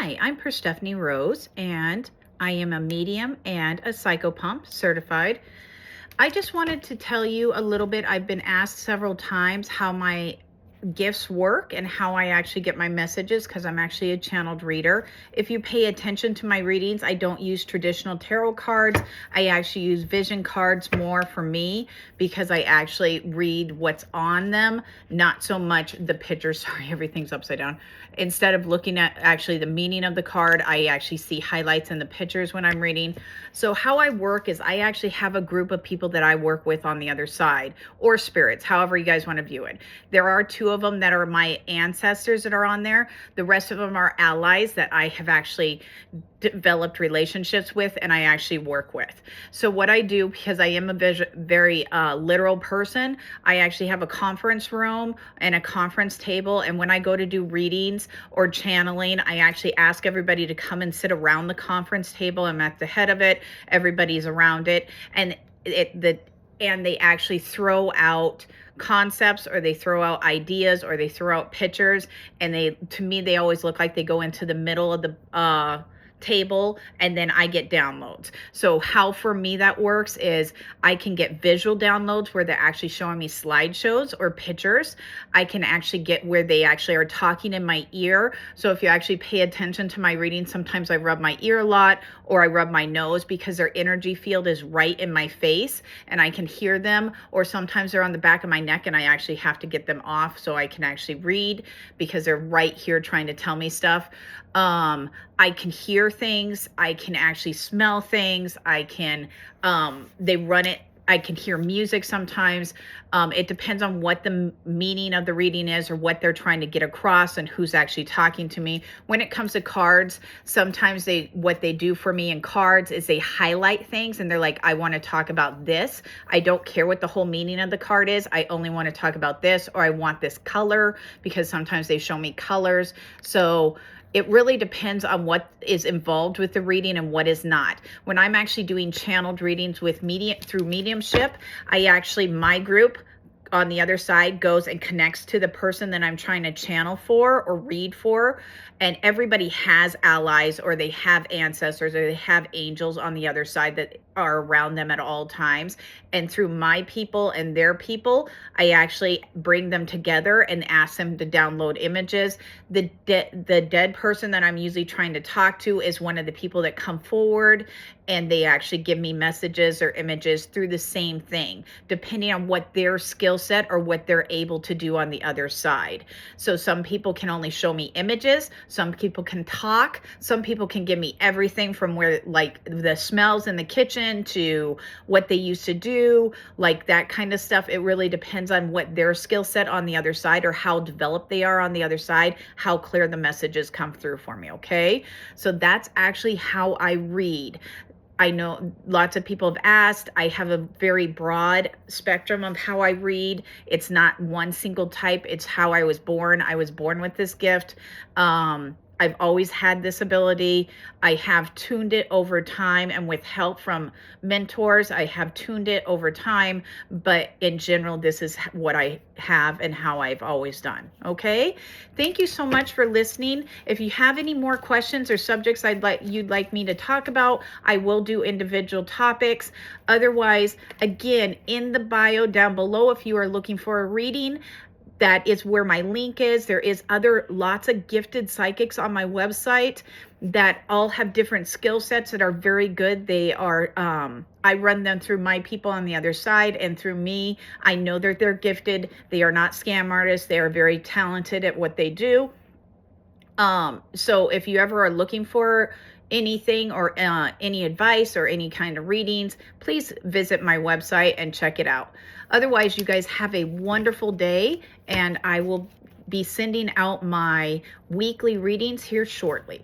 Hi, I'm Perstephane Rose, and I am a medium and a psychopump certified. I just wanted to tell you a little bit. I've been asked several times how my gifts work and how I actually get my messages because I'm actually a channeled reader. If you pay attention to my readings, I don't use traditional tarot cards. I actually use vision cards more for me because I actually read what's on them, not so much the pictures. Sorry, everything's upside down. Instead of looking at actually the meaning of the card, I actually see highlights in the pictures when I'm reading. So how I work is I actually have a group of people that I work with on the other side, or spirits, however you guys want to view it. There are two of them that are my ancestors that are on there. The rest of them are allies that I have actually developed relationships with and I actually work with. So what I do, because I am a very literal person, I actually have a conference room and a conference table. And when I go to do readings or channeling, I actually ask everybody to come and sit around the conference table. I'm at the head of it. Everybody's around it. And they actually throw out concepts, or they throw out ideas, or they throw out pictures, and to me they always look like they go into the middle of the table, and then I get downloads. So how for me that works is I can get visual downloads where they're actually showing me slideshows or pictures. I can actually get where they actually are talking in my ear. So if you actually pay attention to my reading, sometimes I rub my ear a lot, or I rub my nose because their energy field is right in my face and I can hear them, or sometimes they're on the back of my neck and I actually have to get them off so I can actually read because they're right here trying to tell me stuff. I can hear things. I can actually smell things. I can, they run it. I can hear music sometimes. It depends on what the meaning of the reading is or what they're trying to get across and who's actually talking to me. When it comes to cards, sometimes what they do for me in cards is they highlight things and they're like, I want to talk about this. I don't care what the whole meaning of the card is. I only want to talk about this, or I want this color, because sometimes they show me colors. So it really depends on what is involved with the reading and what is not. When I'm actually doing channeled readings with through mediumship, my group on the other side goes and connects to the person that I'm trying to channel for or read for. And everybody has allies, or they have ancestors, or they have angels on the other side that are around them at all times. And through my people and their people, I actually bring them together and ask them to download images. The dead person that I'm usually trying to talk to is one of the people that come forward, and they actually give me messages or images through the same thing, depending on what their skill set or what they're able to do on the other side. So some people can only show me images. Some people can talk. Some people can give me everything from where, like, the smells in the kitchen to what they used to do, like that kind of stuff. It really depends on what their skill set on the other side, or how developed they are on the other side, how clear the messages come through for me. Okay. So that's actually how I read. I know lots of people have asked. I have a very broad spectrum of how I read. It's not one single type. It's how I was born. I was born with this gift. I've always had this ability. I have tuned it over time, and with help from mentors, I have tuned it over time. But in general, this is what I have and how I've always done. Okay. Thank you so much for listening. If you have any more questions or subjects you'd like me to talk about, I will do individual topics. Otherwise, again, in the bio down below, if you are looking for a reading, that is where my link is. There is lots of gifted psychics on my website that all have different skill sets that are very good. They are, I run them through my people on the other side and through me. I know that they're gifted. They are not scam artists. They are very talented at what they do. So if you ever are looking for anything, or any advice or any kind of readings, please visit my website and check it out. Otherwise, you guys have a wonderful day, and I will be sending out my weekly readings here shortly.